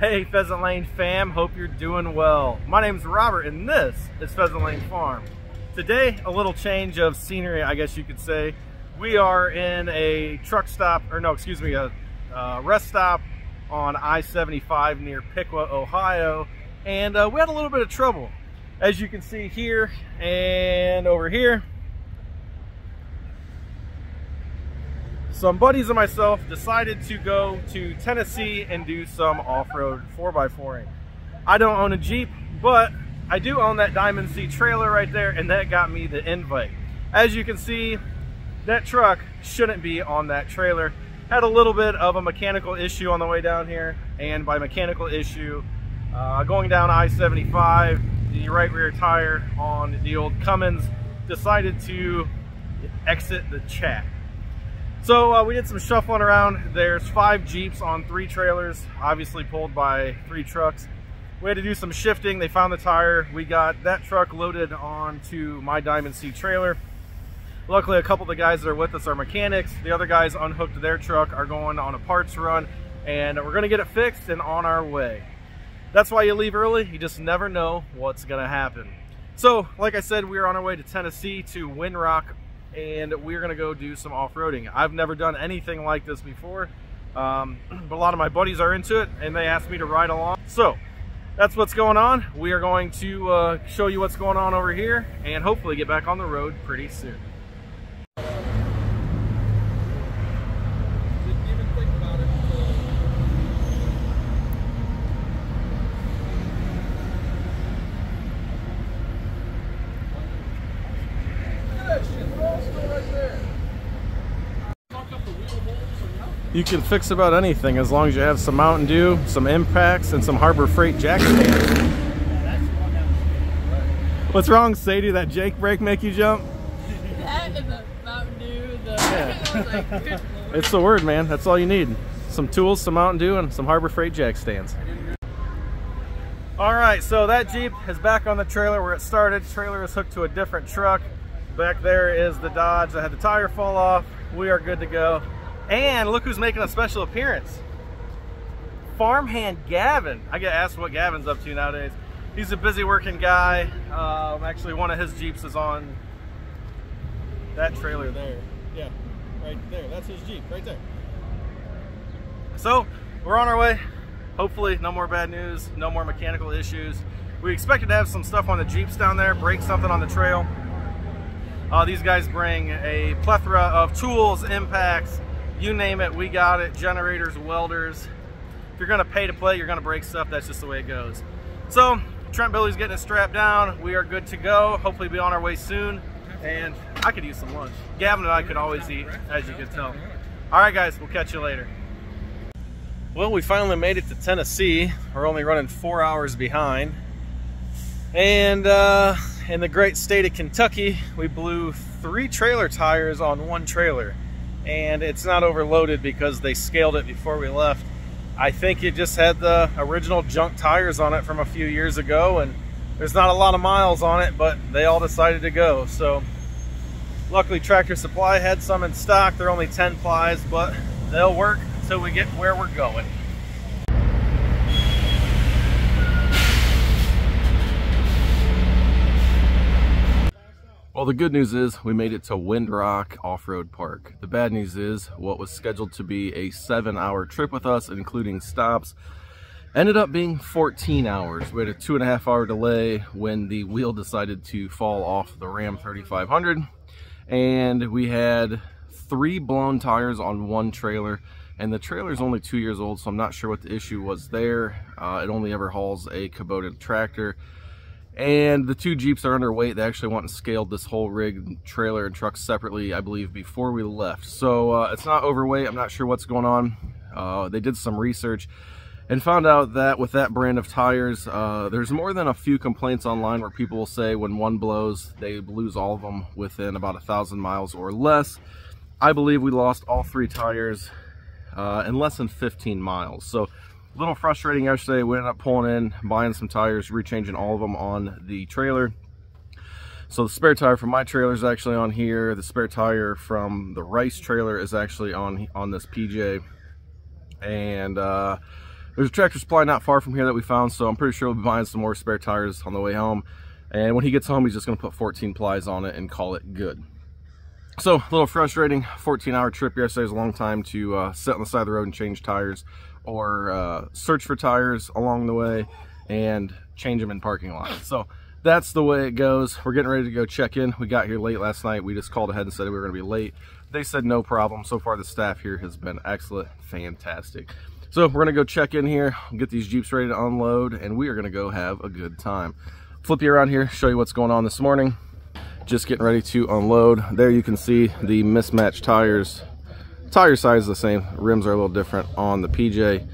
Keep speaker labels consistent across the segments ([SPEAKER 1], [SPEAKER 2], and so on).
[SPEAKER 1] Hey Pheasant Lane fam, hope you're doing well. My name's Robert and this is Pheasant Lane Farm. Today, a little change of scenery, I guess you could say. We are in a truck stop, or no, excuse me, a rest stop on I-75 near Piqua, Ohio. And we had a little bit of trouble. As you can see here and over here, some buddies and myself decided to go to Tennessee and do some off-road 4x4ing. I don't own a Jeep, but I do own that Diamond C trailer right there, and that got me the invite. As you can see, that truck shouldn't be on that trailer. Had a little bit of a mechanical issue on the way down here, and by mechanical issue, going down I-75, the right rear tire on the old Cummins decided to exit the chat. So we did some shuffling around. There's 5 Jeeps on 3 trailers, obviously pulled by 3 trucks. We had to do some shifting. They found the tire. We got that truck loaded onto my Diamond C trailer. Luckily, a couple of the guys that are with us are mechanics. The other guys unhooked their truck, are going on a parts run, and we're gonna get it fixed and on our way. That's why you leave early. You just never know what's gonna happen. So, like I said, we're on our way to Tennessee to Windrock, and we're gonna go do some off-roading. I've never done anything like this before, but a lot of my buddies are into it and they asked me to ride along. So that's what's going on. We are going to show you what's going on over here and hopefully get back on the road pretty soon. You can fix about anything as long as you have some Mountain Dew, some impacts, and some Harbor Freight jack stands. What's wrong, Sadie? That Jake brake make you jump?
[SPEAKER 2] That and the Mountain Dew,
[SPEAKER 1] Yeah. It's the word, man. That's all you need. Some tools, some Mountain Dew, and some Harbor Freight jack stands. All right, so that Jeep is back on the trailer where it started. The trailer is hooked to a different truck. Back there is the Dodge that had the tire fall off. We are good to go. And look who's making a special appearance. Farmhand Gavin. I get asked what Gavin's up to nowadays. He's a busy working guy. Actually, one of his Jeeps is on that trailer there. Yeah, right there. That's his Jeep, right there. So, we're on our way. Hopefully, no more bad news, no more mechanical issues. We expected to have some stuff on the Jeeps down there, break something on the trail. These guys bring a plethora of tools, impacts, you name it, we got it. Generators, welders. If you're gonna pay to play, you're gonna break stuff. That's just the way it goes. So, Trent Billy's getting it strapped down. We are good to go. Hopefully be on our way soon. And I could use some lunch. Gavin and I could always eat, as you can tell. All right, guys, we'll catch you later. Well, we finally made it to Tennessee. We're only running 4 hours behind. And in the great state of Kentucky, we blew 3 trailer tires on 1 trailer. And it's not overloaded because they scaled it before we left. I think it just had the original junk tires on it from a few years ago, and there's not a lot of miles on it, but they all decided to go. So luckily Tractor Supply had some in stock. They're only 10 plies, but they'll work until we get where we're going. Well, the good news is we made it to Windrock Off-Road Park. The bad news is what was scheduled to be a 7-hour trip with us, including stops, ended up being 14 hours. We had a 2.5-hour delay when the wheel decided to fall off the Ram 3500, and we had 3 blown tires on 1 trailer, and the trailer is only 2 years old, so I'm not sure what the issue was there. It only ever hauls a Kubota tractor. And the 2 Jeeps are underweight. They actually went and scaled this whole rig, trailer, and truck separately, I believe, before we left. So it's not overweight. I'm not sure what's going on. They did some research and found out that with that brand of tires, there's more than a few complaints online where people will say when one blows, they lose all of them within about 1,000 miles or less. I believe we lost all 3 tires in less than 15 miles. So a little frustrating yesterday. We ended up pulling in, buying some tires, rechanging all of them on the trailer. So the spare tire from my trailer is actually on here. The spare tire from the Rice trailer is actually on this PJ. And There's a Tractor Supply not far from here that we found, so I'm pretty sure we'll be buying some more spare tires on the way home. And when he gets home, he's just going to put 14 plies on it and call it good. So, a little frustrating. 14-hour trip yesterday was a long time to sit on the side of the road and change tires, or search for tires along the way and change them in parking lots. So that's the way it goes. We're getting ready to go check in. We got here late last night. We just called ahead and said we were going to be late. They said no problem. So far the staff here has been excellent, fantastic. So we're going to go check in here, get these Jeeps ready to unload, and we are going to go have a good time. Flip you around here, show you what's going on this morning. Just getting ready to unload. There you can see the mismatched tires. Tire size is the same, rims are a little different on the PJ.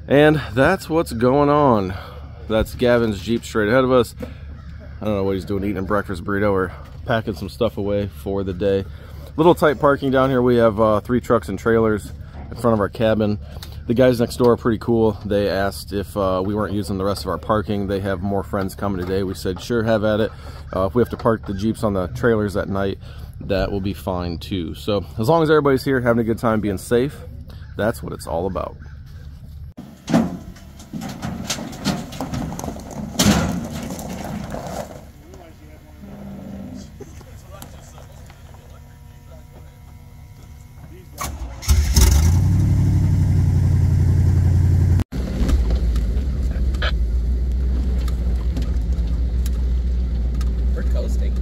[SPEAKER 1] And that's what's going on. That's Gavin's Jeep straight ahead of us. I don't know what he's doing, eating a breakfast burrito or packing some stuff away for the day. Little tight parking down here. We have 3 trucks and trailers in front of our cabin. The guys next door are pretty cool. They asked if we weren't using the rest of our parking. They have more friends coming today. We said, sure, have at it. If we have to park the Jeeps on the trailers at night, that will be fine too. So as long as everybody's here having a good time, being safe, that's what it's all about.
[SPEAKER 3] We're coasting.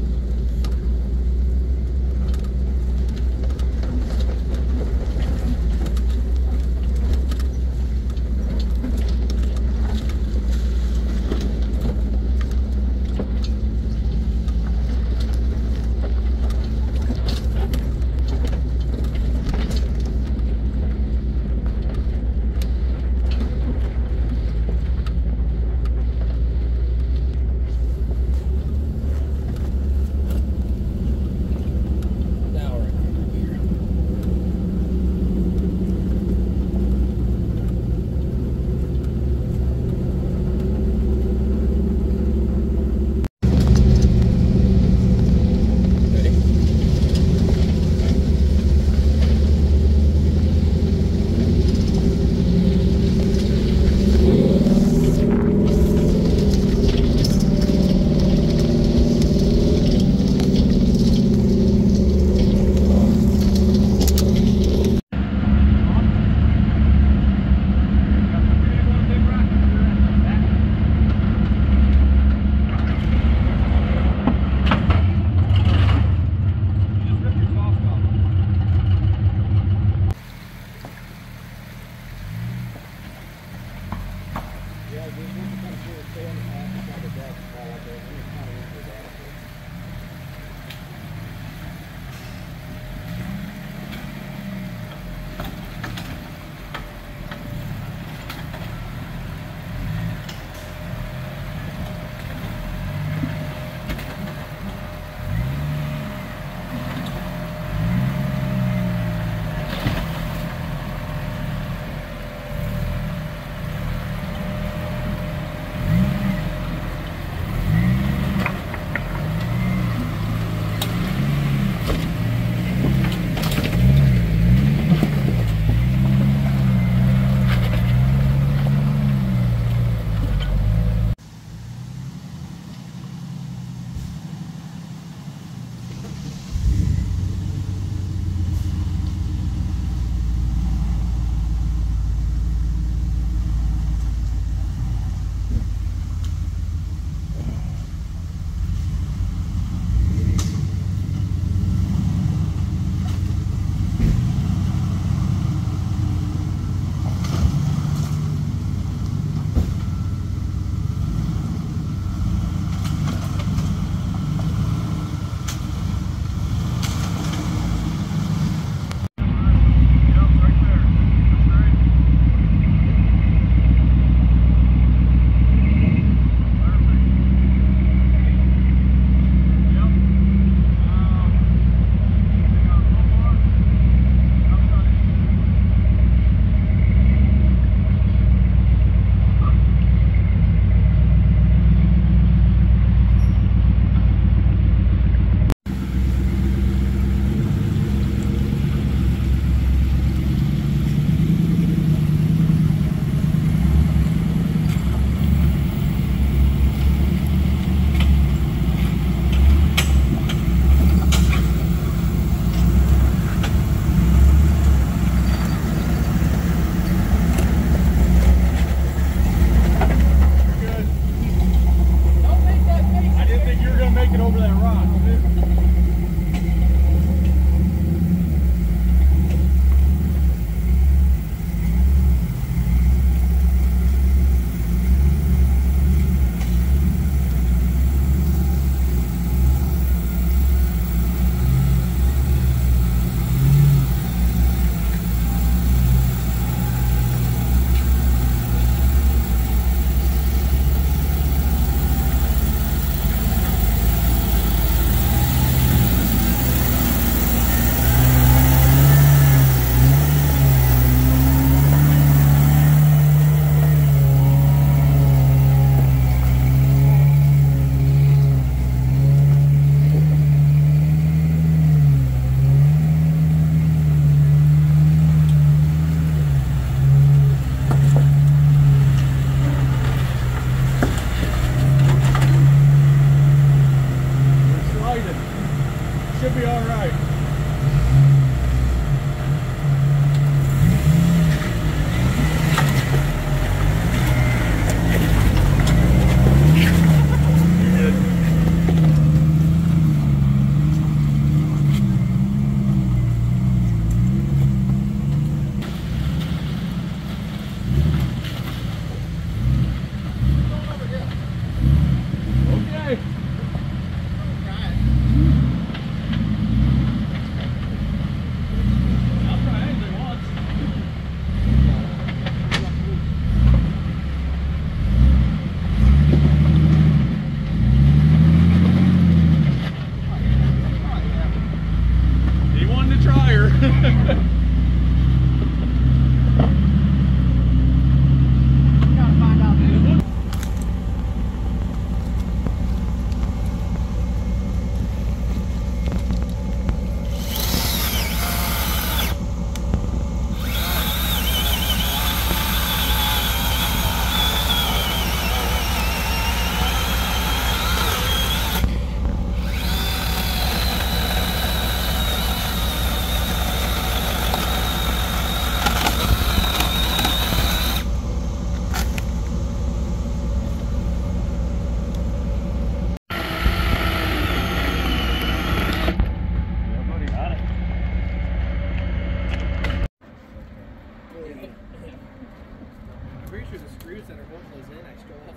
[SPEAKER 3] pretty sure the screws that are holding those in extra off.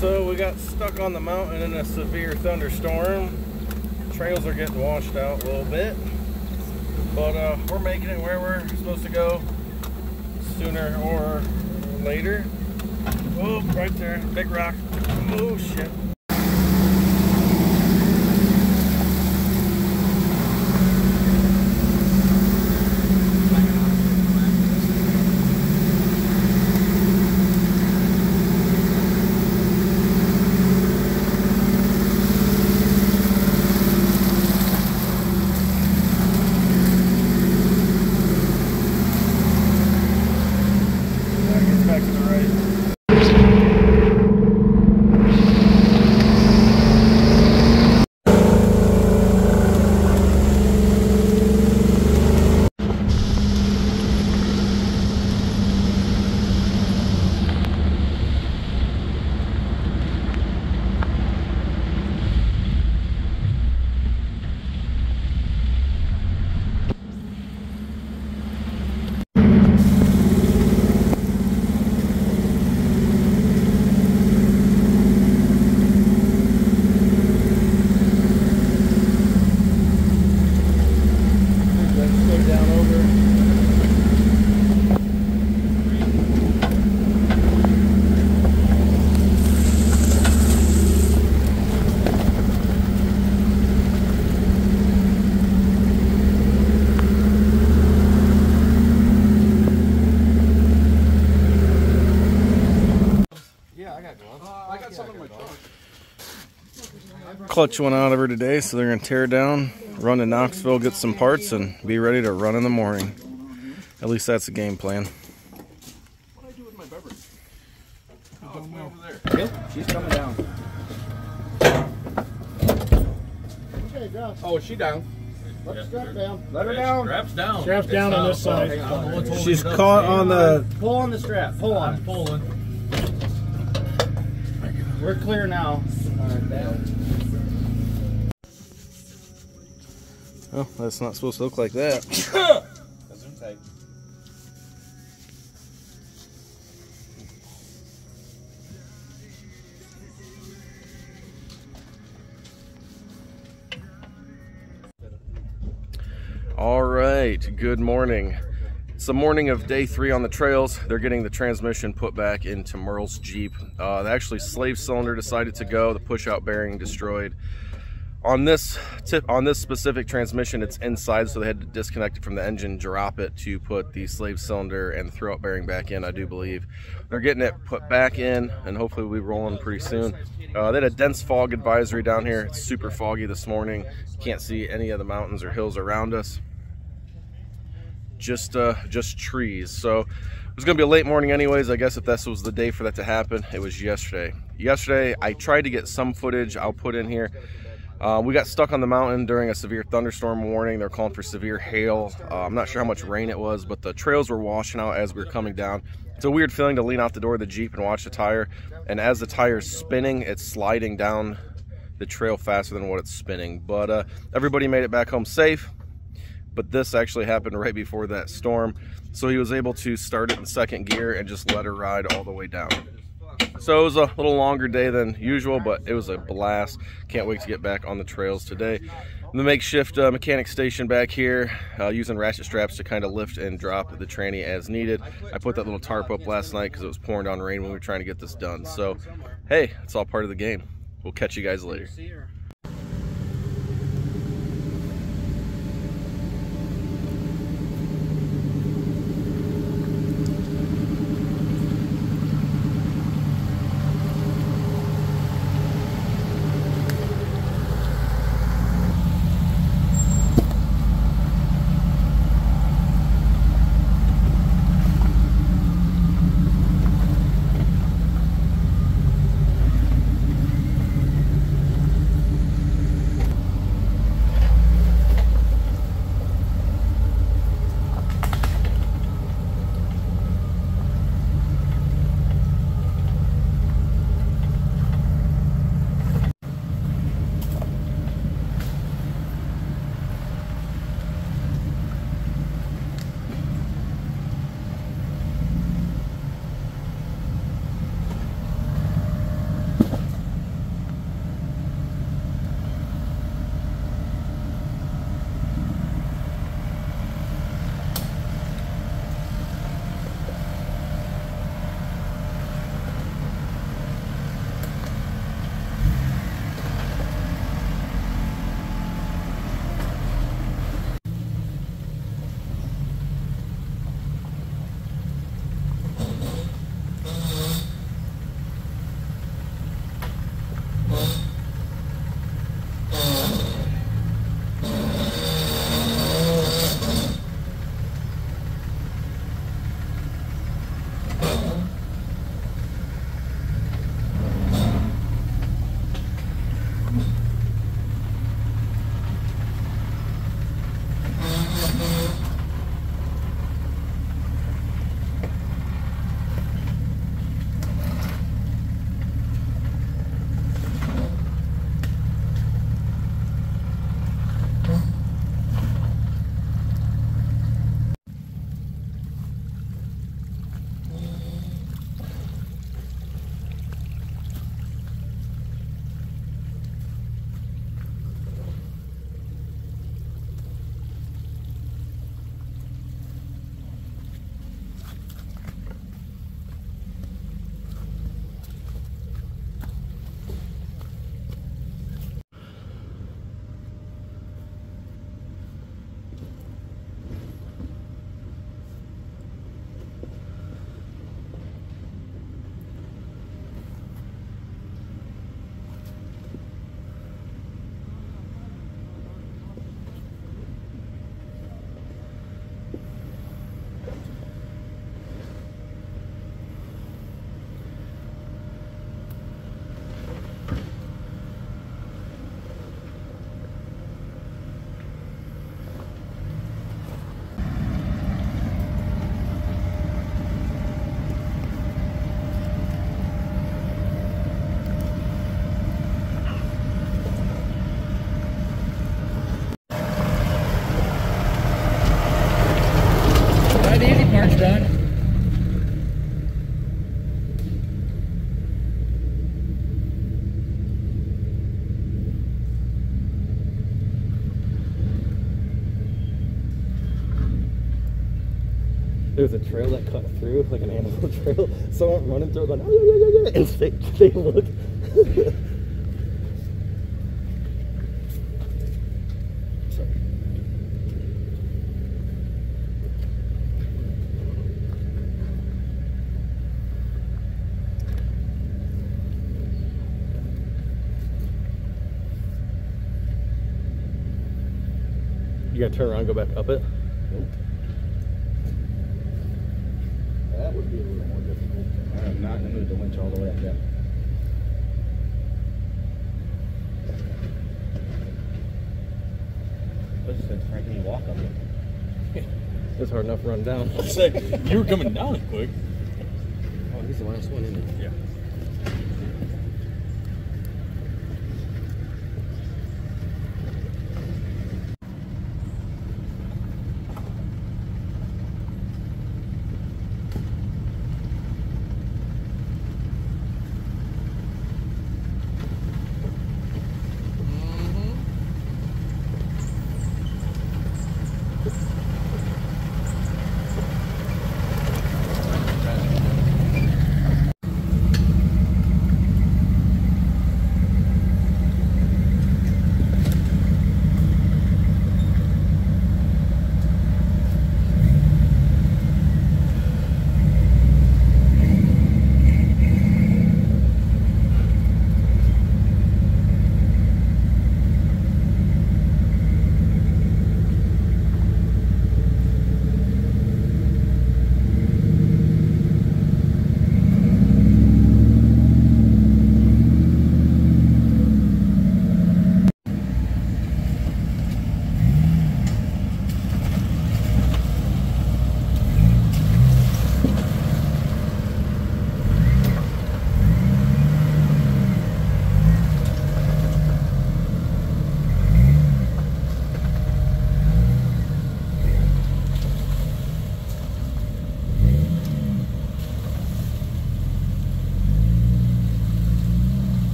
[SPEAKER 1] So we got stuck on the mountain in a severe thunderstorm. Trails are getting washed out a little bit, but we're making it where we're supposed to go sooner or later. Oh, right there, big rock. Oh shit. Back to the right. Clutch went out of her today, so they're going to tear it down, run to Knoxville, get some parts, and be ready to run in the morning. At least that's the game plan.
[SPEAKER 3] What do I do with my beverage? Oh, it's way over there. Yep, she's coming down.
[SPEAKER 4] Okay, drop.
[SPEAKER 3] Oh, is she down?
[SPEAKER 4] Let the strap down.
[SPEAKER 3] Let her down.
[SPEAKER 5] Strap's down.
[SPEAKER 4] Strap's down on this side.
[SPEAKER 1] She's caught on the...
[SPEAKER 4] Pull on the strap. Pull on it.
[SPEAKER 5] Pulling.
[SPEAKER 4] We're clear now.
[SPEAKER 1] Oh, that's not supposed to look like that. All right, good morning. It's the morning of day 3 on the trails. They're getting the transmission put back into Merle's Jeep. Actually, slave cylinder decided to go, the push-out bearing destroyed. On this specific transmission, it's inside, so they had to disconnect it from the engine, drop it to put the slave cylinder and the throw-out bearing back in, I do believe. They're getting it put back in, and hopefully we'll be rolling pretty soon. They had a dense fog advisory down here. It's super foggy this morning. You can't see any of the mountains or hills around us. Just trees. So it was gonna be a late morning anyways. I guess if this was the day for that to happen, it was yesterday. Yesterday, I tried to get some footage I'll put in here. We got stuck on the mountain during a severe thunderstorm warning. They're calling for severe hail. I'm not sure how much rain it was, but the trails were washing out as we were coming down. It's a weird feeling to lean out the door of the Jeep and watch the tire. And as the tire's spinning, it's sliding down the trail faster than what it's spinning. But everybody made it back home safe. But this actually happened right before that storm. So he was able to start it in second gear and just let her ride all the way down. So it was a little longer day than usual, but it was a blast. Can't wait to get back on the trails today. The makeshift mechanic station back here, using ratchet straps to kind of lift and drop the tranny as needed. I put that little tarp up last night because it was pouring down rain when we were trying to get this done. So, hey, it's all part of the game. We'll catch you guys later. there's a trail that cut through, like an animal trail. Someone running through it going, oh, yeah, and they look. Sorry. You gotta turn around and go back up it?
[SPEAKER 4] Nope. That would be a little more difficult. I am not in the mood to winch all the way up there. This is Frankie walk up it.
[SPEAKER 1] It's hard enough to run down.
[SPEAKER 3] You were coming down quick.
[SPEAKER 4] Oh, he's the last one in there.
[SPEAKER 3] Yeah.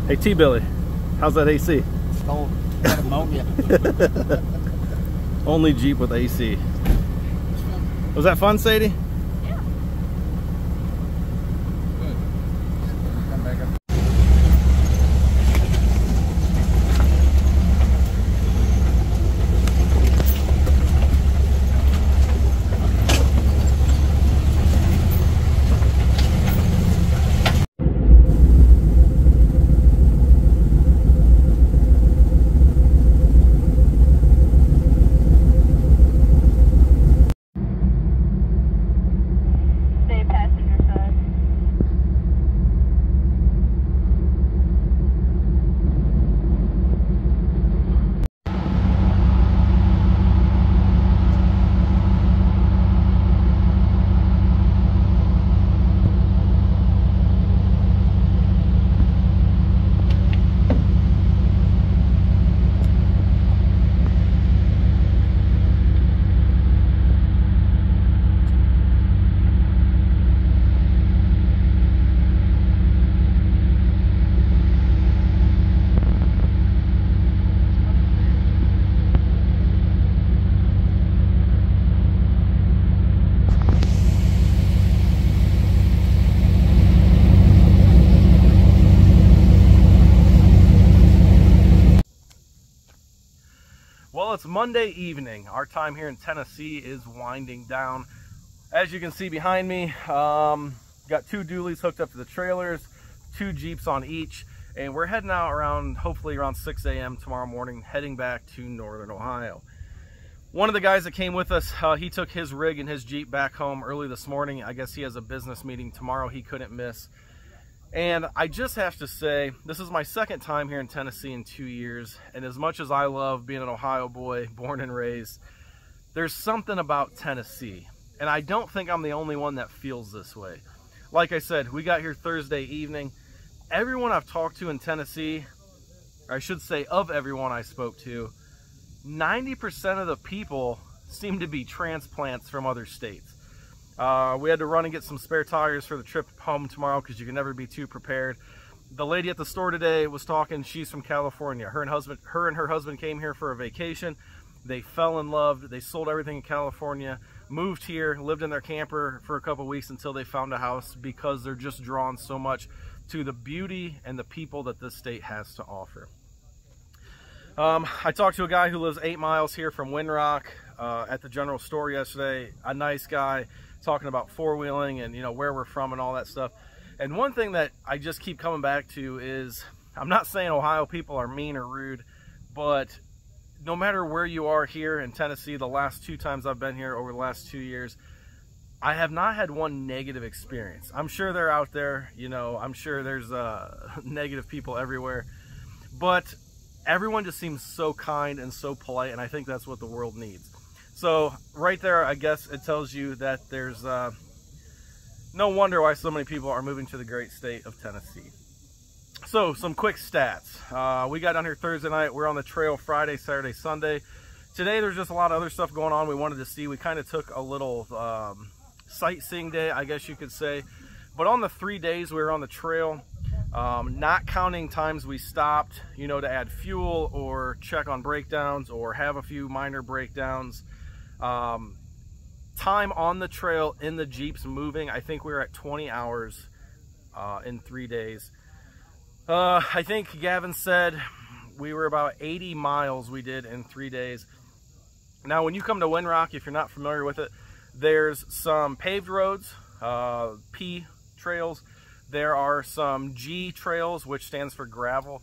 [SPEAKER 1] Hey T-Billy, how's that AC?
[SPEAKER 4] Oh, got ammonia.
[SPEAKER 1] Only Jeep with AC. Was that fun, Sadie?
[SPEAKER 2] Yeah.
[SPEAKER 4] Come back up.
[SPEAKER 2] Stay passenger side.
[SPEAKER 1] Well, it's Monday evening. Our time here in Tennessee is winding down. As you can see behind me, got two dualies hooked up to the trailers, 2 Jeeps on each, and we're heading out around, hopefully around 6 a.m. tomorrow morning, heading back to Northern Ohio. One of the guys that came with us, he took his rig and his Jeep back home early this morning. I guess he has a business meeting tomorrow he couldn't miss. And I just have to say, this is my second time here in Tennessee in 2 years, and as much as I love being an Ohio boy, born and raised, there's something about Tennessee. And I don't think I'm the only one that feels this way. Like I said, we got here Thursday evening. Everyone I've talked to in Tennessee, or I should say of everyone I spoke to, 90% of the people seem to be transplants from other states. We had to run and get some spare tires for the trip home tomorrow because you can never be too prepared. The lady at the store today was talking, she's from California. Her and her husband came here for a vacation. They fell in love. They sold everything in California, moved here, lived in their camper for a couple weeks until they found a house because they're just drawn so much to the beauty and the people that this state has to offer. I talked to a guy who lives 8 miles here from Windrock at the general store yesterday. A nice guy talking about four-wheeling and, you know, where we're from and all that stuff. And one thing that I just keep coming back to is, I'm not saying Ohio people are mean or rude, but no matter where you are here in Tennessee, the last 2 times I've been here over the last 2 years, I have not had one negative experience. I'm sure they're out there, you know, I'm sure there's negative people everywhere, but everyone just seems so kind and so polite, and I think that's what the world needs. So right there, I guess it tells you that there's no wonder why so many people are moving to the great state of Tennessee. So some quick stats. We got down here Thursday night. We're on the trail Friday, Saturday, Sunday. Today there's just a lot of other stuff going on we wanted to see. We kind of took a little sightseeing day, I guess you could say. But on the 3 days we were on the trail, not counting times we stopped, you know, to add fuel or check on breakdowns or have a few minor breakdowns. Time on the trail in the Jeeps moving, I think we were at 20 hours in 3 days. I think Gavin said we were about 80 miles we did in 3 days. Now, when you come to Windrock, if you're not familiar with it, there's some paved roads, P trails. There are some G trails, which stands for gravel.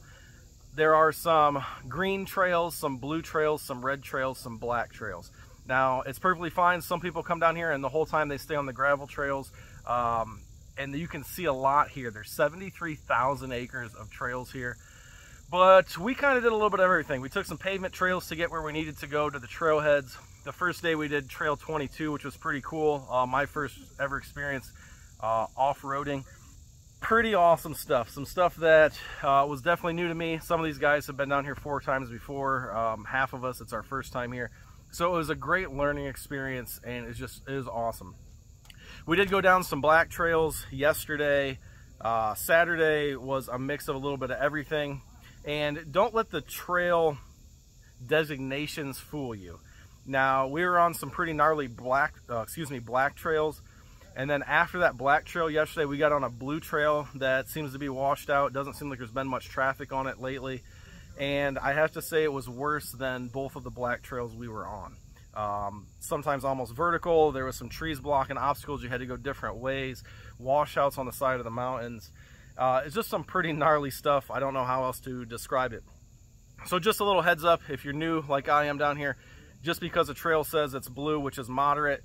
[SPEAKER 1] There are some green trails, some blue trails, some red trails, some black trails. Now, it's perfectly fine. Some people come down here and the whole time they stay on the gravel trails. And you can see a lot here. There's 73,000 acres of trails here. But we kind of did a little bit of everything. We took some pavement trails to get where we needed to go to the trailheads. The first day we did Trail 22, which was pretty cool. My first ever experience off-roading. Pretty awesome stuff. Some stuff that was definitely new to me. Some of these guys have been down here 4 times before. Half of us, it's our first time here. So it was a great learning experience, and it was awesome. We did go down some black trails yesterday. Saturday was a mix of a little bit of everything. And don't let the trail designations fool you. Now, we were on some pretty gnarly black trails. And then after that black trail yesterday, we got on a blue trail that seems to be washed out. Doesn't seem like there's been much traffic on it lately. And I have to say it was worse than both of the black trails we were on. Sometimes almost vertical. There was some trees blocking obstacles. You had to go different ways. Washouts on the side of the mountains. It's just some pretty gnarly stuff. I don't know how else to describe it. So just a little heads up, if you're new like I am down here, just because the trail says it's blue, which is moderate,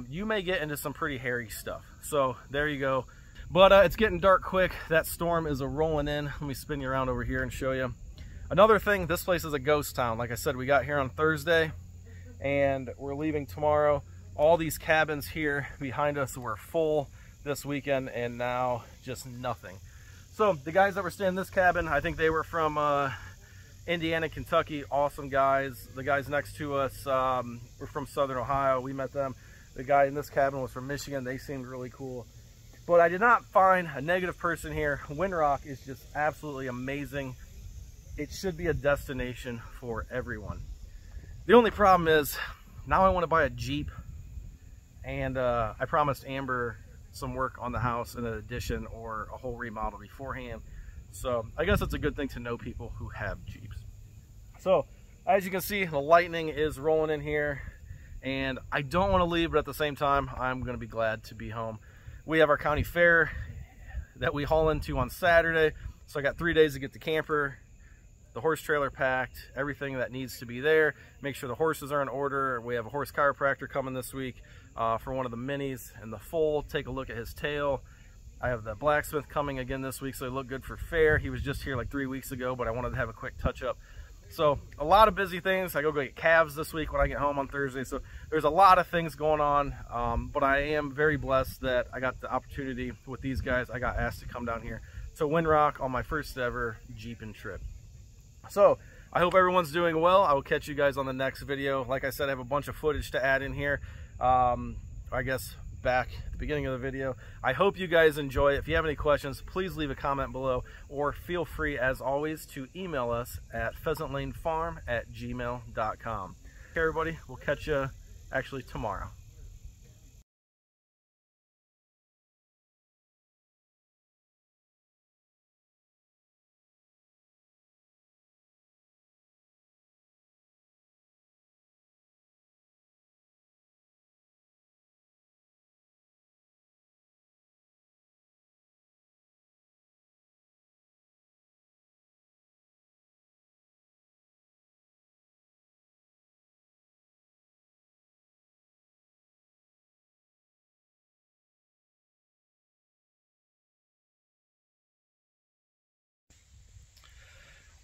[SPEAKER 1] you may get into some pretty hairy stuff. So there you go. But it's getting dark quick. That storm is rolling in. Let me spin you around over here and show you. Another thing, this place is a ghost town. Like I said, we got here on Thursday and we're leaving tomorrow. All these cabins here behind us were full this weekend, and now just nothing. So the guys that were staying in this cabin, I think they were from Indiana, Kentucky. Awesome guys. The guys next to us were from Southern Ohio. We met them. The guy in this cabin was from Michigan. They seemed really cool. But I did not find a negative person here. Windrock is just absolutely amazing. It should be a destination for everyone. The only problem is, now I want to buy a Jeep, and I promised Amber some work on the house in an addition or a whole remodel beforehand. So I guess it's a good thing to know people who have Jeeps. So as you can see, the lightning is rolling in here, and I don't want to leave, but at the same time, I'm going to be glad to be home. We have our county fair that we haul into on Saturday. So I got 3 days to get the camper, the horse trailer packed, everything that needs to be there. Make sure the horses are in order. We have a horse chiropractor coming this week for one of the minis and the foal. Take a look at his tail. I have the blacksmith coming again this week, so he looked good for fair. He was just here like 3 weeks ago, but I wanted to have a quick touch up. So a lot of busy things. I go get calves this week when I get home on Thursday. So there's a lot of things going on, but I am very blessed that I got the opportunity with these guys. I got asked to come down here to Windrock on my first ever Jeeping trip. So I hope everyone's doing well. I will catch you guys on the next video. Like I said, I have a bunch of footage to add in here. I guess back at the beginning of the video. I hope you guys enjoy it. If you have any questions, please leave a comment below, or feel free, as always, to email us at pheasantlanefarm@gmail.com. Okay, everybody, we'll catch you actually tomorrow.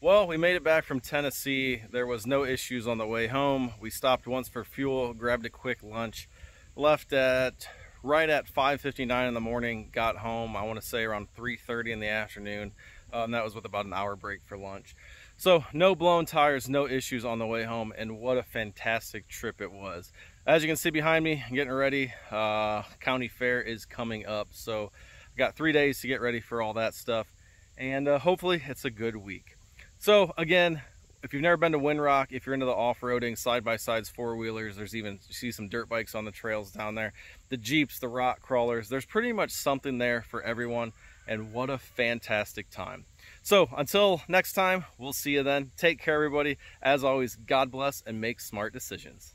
[SPEAKER 1] Well, we made it back from Tennessee. There was no issues on the way home. We stopped once for fuel, grabbed a quick lunch, left at right at 5:59 in the morning, got home, I want to say around 3:30 in the afternoon. And that was with about an hour break for lunch. So no blown tires, no issues on the way home, and what a fantastic trip it was. As you can see behind me, getting ready, county fair is coming up. So I got 3 days to get ready for all that stuff, and hopefully it's a good week. So again, if you've never been to Windrock, if you're into the off-roading, side-by-sides, four-wheelers, there's even, you see some dirt bikes on the trails down there, the Jeeps, the rock crawlers, there's pretty much something there for everyone, and what a fantastic time. So until next time, we'll see you then. Take care, everybody. As always, God bless and make smart decisions.